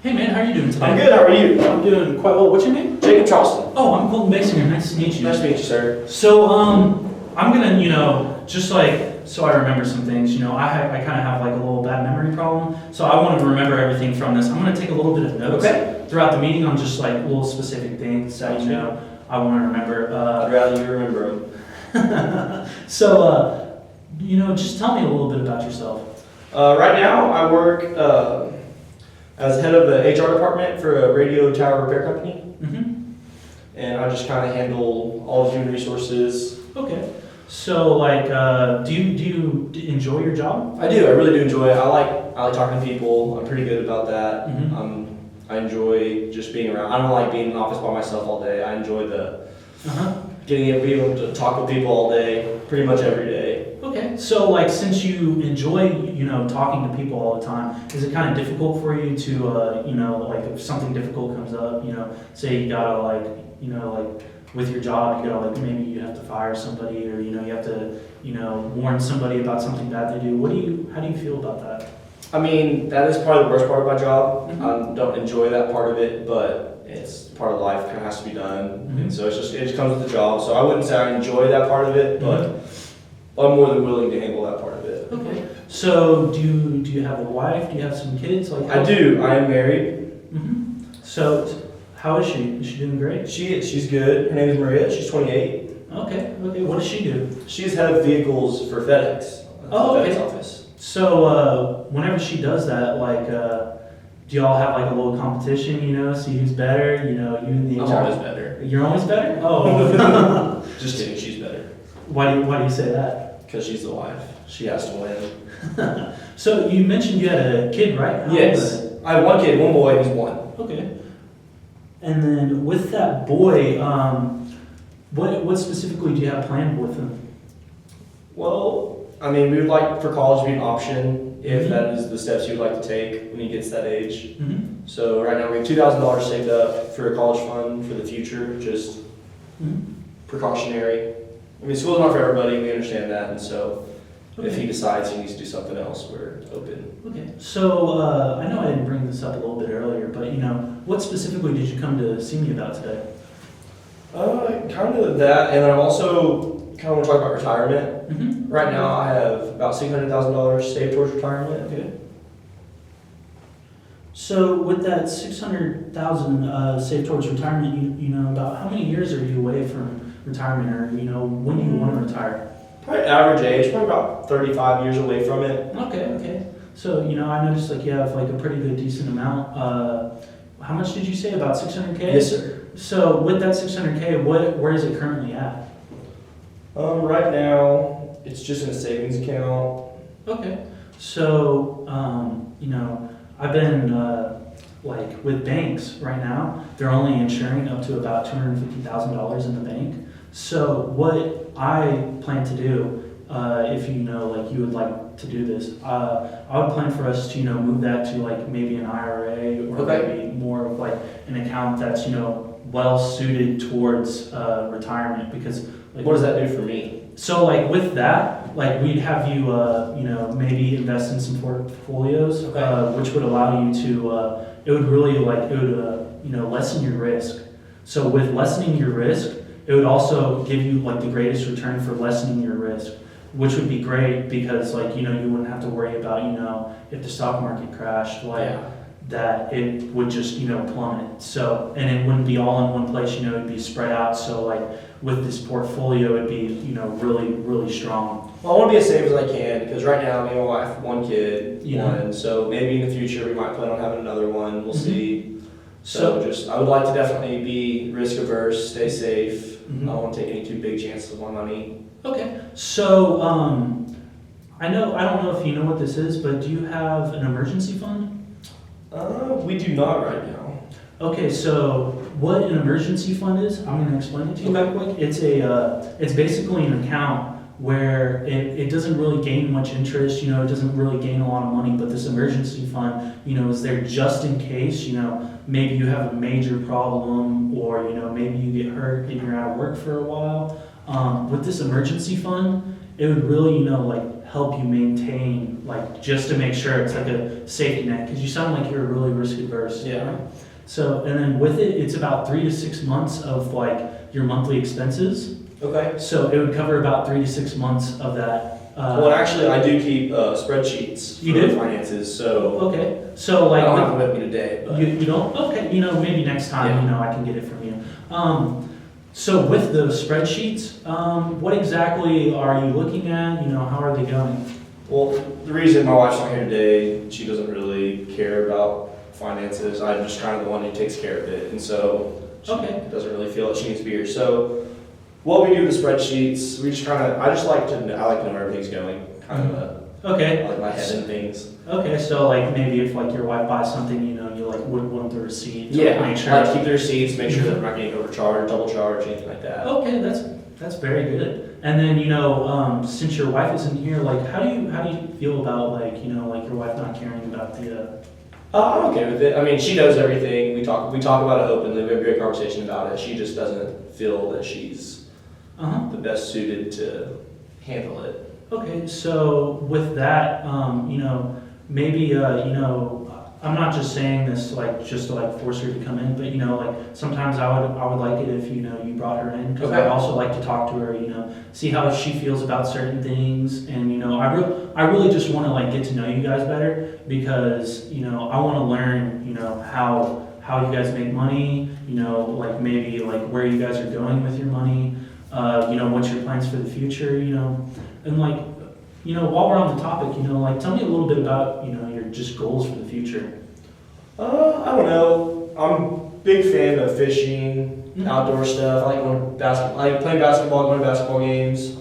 Hey man, how are you doing today? I'm good, how are you? I'm doing quite well. What's your name? Jacob Charleston. Oh, I'm Colton Basinger. Nice to meet you. Nice to meet you, sir. So, I'm gonna, just like, so I remember some things, I kind of have like a little bad memory problem. So I want to remember everything from this. I'm gonna take a little bit of notes throughout the meeting on just like little specific things that, I want to remember. I'd rather you remember them. So, just tell me a little bit about yourself. Right now, I work as head of the HR department for a radio tower repair company. Mm-hmm. And I just kind of handle all the human resources. Okay. So, like, do you enjoy your job? I do. I really do enjoy it. I like talking to people. I'm pretty good about that. Mm-hmm. I enjoy just being around. I don't like being in the office by myself all day. I enjoy the getting to be able to talk with people all day, pretty much every day. Okay. So, like, since you enjoy, talking to people all the time, is it kind of difficult for you to, like, if something difficult comes up, say you gotta, like, with your job, you gotta, like, maybe you have to fire somebody, or, you have to, warn somebody about something bad they do. How do you feel about that? I mean, that is probably the worst part of my job. Mm-hmm. I don't enjoy that part of it, but it's part of life, kind of has to be done. Mm-hmm. And so it just comes with the job. So I wouldn't say I enjoy that part of it, but I'm more than willing to handle that part of it. Okay. So do you have a wife? Do you have some kids? Like I do. I am married. Mm-hmm. So how is she? Is she doing great? She's good. Her name is Maria. She's 28. Okay. What does she do? She's head of vehicles for FedEx. Oh, okay. FedEx office. So whenever she does that, like, do y'all have like a little competition? See who's better. You and the I'm HR. always better. You're always better. Oh. Just kidding. She's better. Why do you say that? Because she's the wife. She has to win. So you mentioned you had a kid, right? How old Yes. is it? I have one kid, one boy, he's one. Okay. And then with that boy, what specifically do you have planned with him? Well, I mean, we would like for college to be an option if Mhm. that is the steps you would like to take when he gets that age. Mm-hmm. So right now we have $2,000 saved up for a college fund for the future, just Mm-hmm. precautionary. I mean, school's not for everybody, we understand that, and so if he Okay. decides he needs to do something else, we're open. Okay. So I know I didn't bring this up a little bit earlier, but what specifically did you come to see me about today? Kind of that, and then I also kind of want to talk about retirement. Mm-hmm. Right now I have about $600,000 saved towards retirement. Okay. So with that 600,000 saved towards retirement, about how many years are you away from retirement, or when do you want to retire? Probably average age, probably about 35 years away from it. Okay. So I noticed like you have like a pretty good decent amount. How much did you say, about 600K? Yes, sir. So with that 600K, where is it currently at? Right now, it's just in a savings account. Okay. So, I've been, like, with banks right now, they're only insuring up to about $250,000 in the bank. So what I plan to do, if like you would like to do this, I would plan for us to, move that to like maybe an IRA, or maybe more of like an account that's, well suited towards retirement, because like, What does that do for me? so like with that, like we'd have you, maybe invest in some portfolios, which would allow you to, it would really lessen your risk. So with lessening your risk, it would also give you like the greatest return for lessening your risk, which would be great because like, you wouldn't have to worry about, if the stock market crashed, that it would just, plummet. So, and it wouldn't be all in one place, it'd be spread out. So like with this portfolio, it'd be, really, really strong. Well, I want to be as safe as I can because right now, me and my wife, one kid, Yeah. one. So maybe in the future we might plan on having another one. We'll Mhm. see. So I would like to definitely be risk averse, stay safe. Mhm. I don't want to take any too big chances with my money. Okay. So, I don't know if you know what this is, but do you have an emergency fund? We do not right now. Okay, so what an emergency fund is, I'm going to explain it to you real quick. It's basically an account where it doesn't really gain much interest, it doesn't really gain a lot of money, but this emergency fund, is there just in case, maybe you have a major problem, or, maybe you get hurt and you're out of work for a while. With this emergency fund, it would really, help you maintain, like, just to make sure it's like a safety net? Because you sound like you're really risk adverse. Yeah. So, and then with it, it's about 3 to 6 months of like your monthly expenses. Okay. So it would cover about 3 to 6 months of that. Well, actually, I do keep spreadsheets You for do? finances, so Okay, so I like, don't have them with me today. But you don't, okay, maybe next time, Yeah. I can get it from you. So with those spreadsheets, what exactly are you looking at, how are they going? well, the reason my wife's not here today, she doesn't really care about finances. I'm just kind of the one who takes care of it, and so she Okay. doesn't really feel that she needs to be here. So what we do with the spreadsheets, we just kind of, I like to know where everything's going, kind of Okay, like my head in things. okay, so like maybe if like your wife buys something, you like would want the receipt to Yeah, make sure. like keep the receipts, make sure that we're not getting overcharged, double charged, anything like that. Okay, that's very good. And then since your wife isn't here, like how do you feel about like like your wife not caring about the? I'm okay with it. I mean, she knows everything. We talk about it openly. We have a great conversation about it. She just doesn't feel that she's the best suited to handle it. Okay, so with that, maybe I'm not just saying this like just to like force her to come in, but like sometimes I would like it if you brought her in because Okay. I also like to talk to her, see how she feels about certain things, and I really just want to like get to know you guys better because I want to learn how you guys make money, like maybe like where you guys are going with your money, what's your plans for the future, and like while we're on the topic, like tell me a little bit about your just goals for the future. I don't know. I'm a big fan of fishing, outdoor stuff. I like going I like playing basketball, going to basketball games.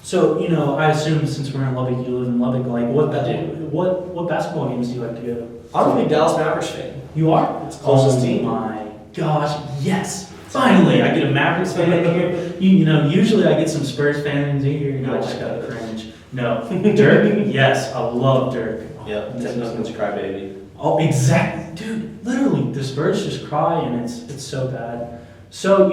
So, I assume since we're in Lubbock, you live in Lubbock, like I do. what basketball games do you like to go to? I'm a big Dallas Mavericks fan. You are? It's the closest Oh team. my gosh, yes! Finally, I get a Mavericks fan in here. Usually I get some Spurs fans in here, I just gotta cringe. No, Dirk, yes, I love Dirk. Yeah, nothing's a crybaby. Oh, exactly, dude. Literally, the Spurs just cry, and it's so bad. So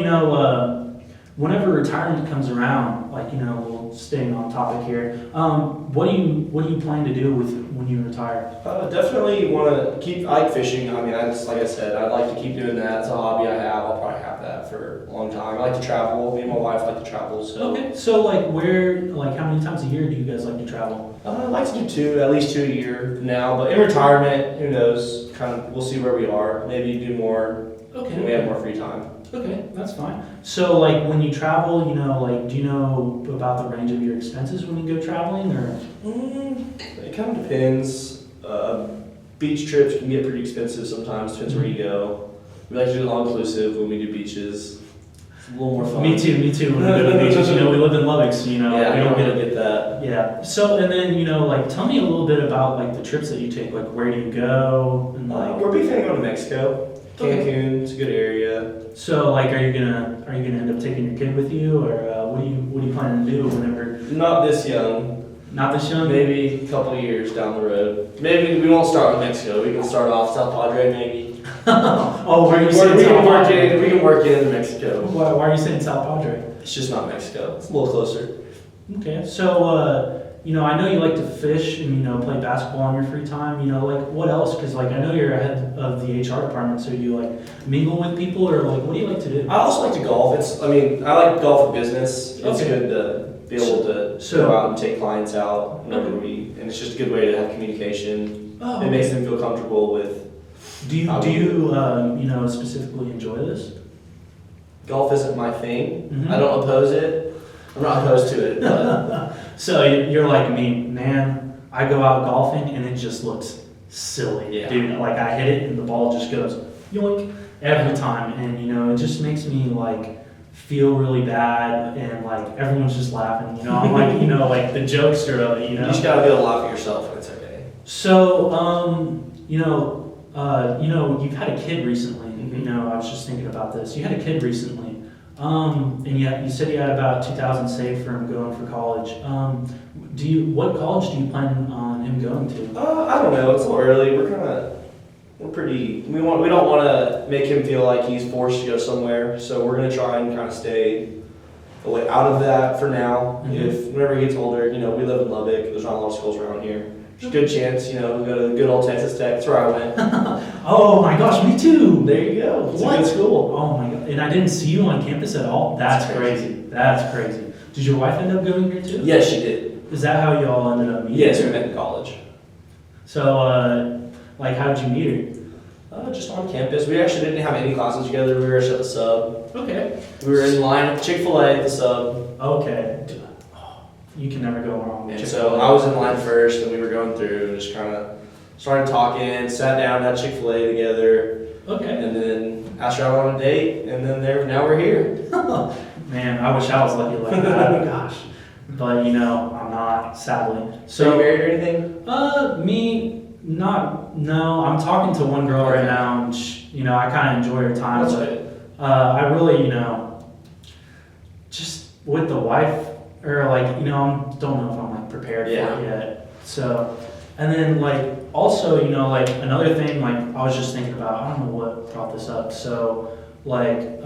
whenever retirement comes around, like we'll staying on topic here. What do you plan to do with when you retire? Definitely want to keep. I like fishing. I mean, like I said, I'd like to keep doing that. It's a hobby I have. I'll probably have that for a long time. I like to travel. Me and my wife like to travel. So Okay, so like how many times a year do you guys like to travel? I like to do at least 2 a year now. But in retirement, who knows? Kind of, we'll see where we are. Maybe do more when we have more free time. Okay, that's fine. So like when you travel, like do you know about the range of your expenses when you go traveling, or? It kind of depends. Beach trips can get pretty expensive sometimes. Depends where you go. We like to do all inclusive when we do beaches. It's a little more fun. Me too. When we go to the beaches, we live in Lubbock, so Yeah, we I don't don't get that. Yeah. So and then like tell me a little bit about like the trips that you take. Like where do you go? And like We're a big fan of going to Mexico. Okay. Cancun, it's a good area. so like are you gonna end up taking your kid with you, or what do you planning to do whenever? Not this young. Not this young. Maybe a couple of years down the road. Maybe we won't start with Mexico. We can start off South Padre maybe. Oh, where are you we saying South Padre? we can work into Mexico. Why are you saying South Padre? It's just not Mexico. It's a little closer. Okay, so I know you like to fish and play basketball in your free time. Like what else? Because like I know you're head of the HR department, so do you like mingle with people, or like what do you like to do? I also like to golf. I like golf for business. It's Okay. good to be able to go out and take clients out whenever and it's just a good way to have communication. Oh, It makes them feel comfortable with. do you specifically enjoy this? Golf isn't my thing. Mhm. I don't oppose it. I'm not opposed to it, but So you're like me, man. I go out golfing and it just looks silly, Yeah. dude. Like I hit it and the ball just goes yoink every time, and it just makes me like feel really bad, and like everyone's just laughing. I'm like like the jokester of it. you just gotta be able to laugh at yourself and it's okay. So you've had a kid recently. Mhm. I was just thinking about this. You had a kid recently. And yet you said you had about 2,000 saved for him going for college. What college do you plan on him going to? I don't know. It's a little early. We don't want to make him feel like he's forced to go somewhere. So we're gonna try and kind of stay a way out of that for now. Mhm. If whenever he gets older, you know, we live in Lubbock. There's not a lot of schools around here. There's a good chance, you know, we'll go to good old Texas Tech. That's where I went. Oh my gosh, me too. There you go. It's What? a good school. Oh my god, and I didn't see you on campus at all? That's That's crazy. That's crazy. Did your wife end up going here too? Yes, she did. Is that how you all ended up meeting? Yes, we met in college. So, like, how did you meet her? Just on campus. We actually didn't have any classes together. We were just at the sub. Okay. We were in line at Chick-fil-A at the sub. Okay. You can never go wrong with And Chick-fil-A. so I was in line first, and we were going through and just kind of started talking, sat down, had Chick-fil-A together, Okay. and then asked her out on a date, and then now we're here. Man, I wish I was lucky like that. Gosh. But, you know, I'm not, sadly. So you married or anything? Me, no. I'm talking to one girl right now, and you know, I kind of enjoy her time. That's but, right. I really, you know, just with the wife, or like, you know, I don't know if I'm like prepared for Yeah. it yet. So, and then like also, you know, like another thing, like I was just thinking about, I don't know what brought this up. So, like,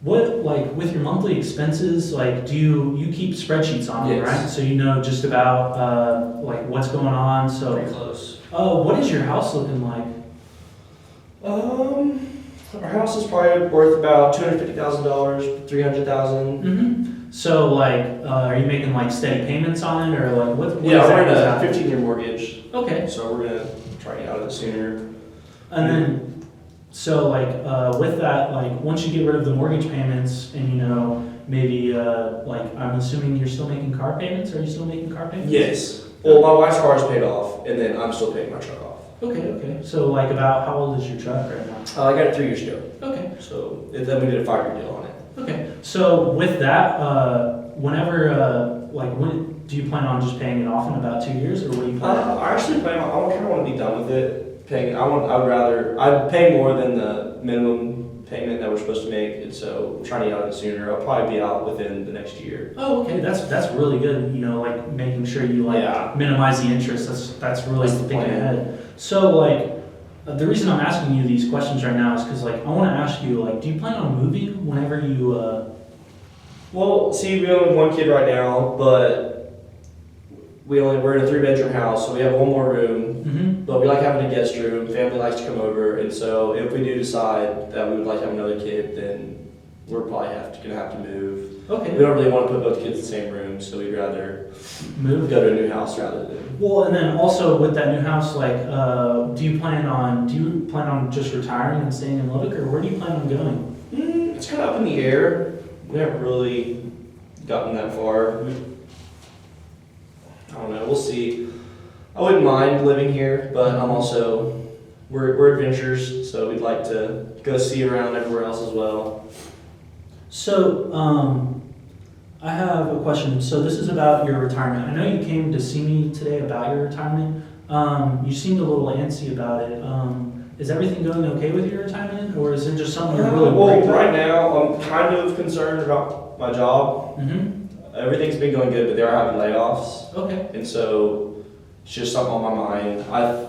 what like with your monthly expenses, like do you keep spreadsheets on it, Yes. right? So you know just about like what's going on. So, Pretty close. what is your house looking like? Our house is probably worth about $250,000, $300,000. Mm-hmm. So like, are you making like steady payments on it, or like what Yeah, we're in exactly a is 15-year mortgage, that? Okay. so we're gonna try to get out of it sooner. And then, so like, with that, like, once you get rid of the mortgage payments and, you know, maybe, like, I'm assuming you're still making car payments? Are you still making car payments? Yes. Well, my wife's car is paid off, and then I'm still paying my truck off. Okay. So like about, how old is your truck right now? I got it 3 years ago, Okay. so then we did a 5-year deal on it. Okay. So with that, whenever, like, when, do you plan on just paying it off in about 2 years, or what do you plan? I actually plan on, I kind of want to be done with it. I'd pay more than the minimum payment that we're supposed to make, and so I'm trying to get out of it sooner. I'll probably be out within the next year. Oh, okay, that's really good, you know, like, making sure you, like, Yeah. minimize the interest, that's really That's the thinking plan. ahead. So, like, the reason I'm asking you these questions right now is because, like, I want to ask you, like, do you plan on moving whenever you, Well, see, we only have one kid right now, but we're in a 3-bedroom house, so we have one more room. mhm. But we like having a guest room. Family likes to come over, and so if we do decide that we would like to have another kid, then we're probably gonna have to move. We Okay, don't really want to put both kids in the same room, so we'd rather move? go to a new house rather than. Well, and then also with that new house, like, do you plan on just retiring and staying in Lubbock, or where do you plan on going? It's kind of up in the air. We haven't really gotten that far. I don't know. We'll see. I wouldn't mind living here, but I'm also we're adventurers, so we'd like to go see around everywhere else as well. So, I have a question. So this is about your retirement. I know you came to see me today about your retirement. You seemed a little antsy about it. Is everything going okay with your retirement, or is it just something you're really Well, worried about? right now I'm kind of concerned about my job. Mm-hmm. Everything's been going good, but they are having layoffs, Okay. and so it's just something on my mind. I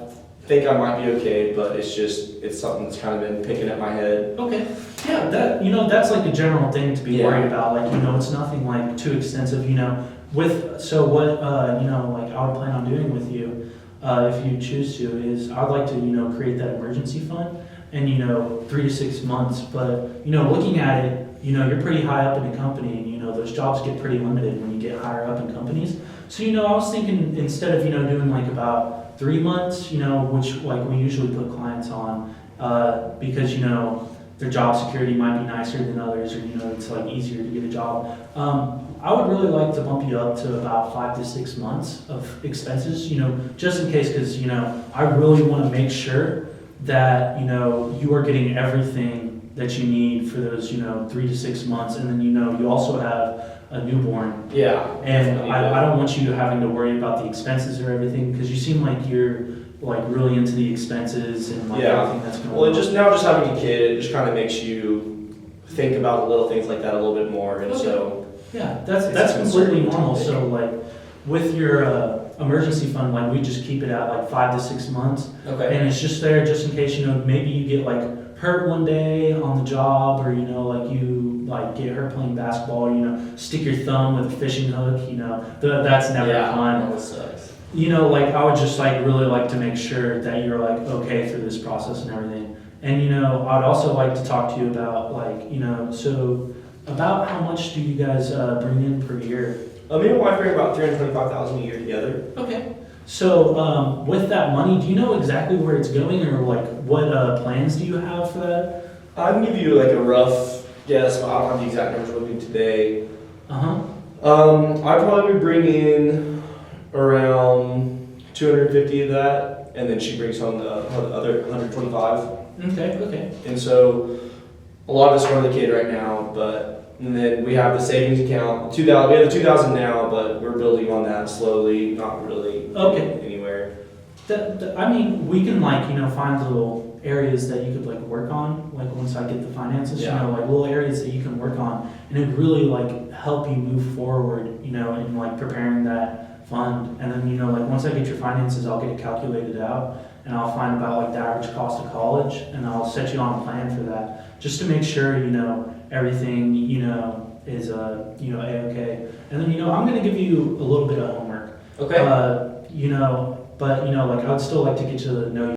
think I might be okay, but it's something that's kind of been picking at my head. Okay. Yeah, that's like a general thing to be Yeah. worried about. Like, it's nothing like too extensive, so what, like I would plan on doing with you, if you choose to, is I'd like to, create that emergency fund and, 3 to 6 months. But, looking at it, you're pretty high up in the company and, those jobs get pretty limited when you get higher up in companies. So, I was thinking instead of, doing like about 3 months, which like we usually put clients on, because, their job security might be nicer than others, or, it's like easier to get a job. I would really like to bump you up to about 5 to 6 months of expenses, just in case, because, I really want to make sure that, you are getting everything that you need for those, 3 to 6 months. And then, you also have a newborn. Yeah. And I don't want you having to worry about the expenses or everything, because you seem like you're like really into the expenses and like Yeah. everything that's going Well, on. just having a kid, it just kind of makes you think about the little things like that a little bit more, and Okay. so. Yeah, that's It's completely concerning. normal. So like with your emergency fund, like we just keep it at like 5 to 6 months, Okay. and it's just there just in case maybe you get like hurt one day on the job, or, you know, like you like get hurt playing basketball, or, you know, stick your thumb with a fishing hook, you know, that's never fun. That sucks. You know, like I would just like really like to make sure that you're like okay through this process and everything. And, you know, I'd also like to talk to you about like, you know, so about how much do you guys bring in per year? Me and my wife bring about $325,000 a year together. Okay. So with that money, do you know exactly where it's going, or like what plans do you have for that? I can give you like a rough guess, but I don't have the exact numbers with me today. I probably would bring in around 250 of that, and then she brings home the other 125. Okay. And so a lot of us run the kid right now, and then we have the savings account. 2000. We have the 2,000 now, but we're building on that slowly. Not really anywhere. I mean, we can like, you know, find little areas that you could like work on, like once I get the finances, Yeah. you know, like little areas that you can work on, and it really like help you move forward, you know, in like preparing that fund. And then, you know, like once I get your finances, I'll get it calculated out, and I'll find about like the average cost of college, and I'll set you on a plan for that, just to make sure, you know, everything, you know, is you know, A-okay. And then, you know, I'm gonna give you a little bit of homework. Okay. You know, but, you know, like I would still like to get to know you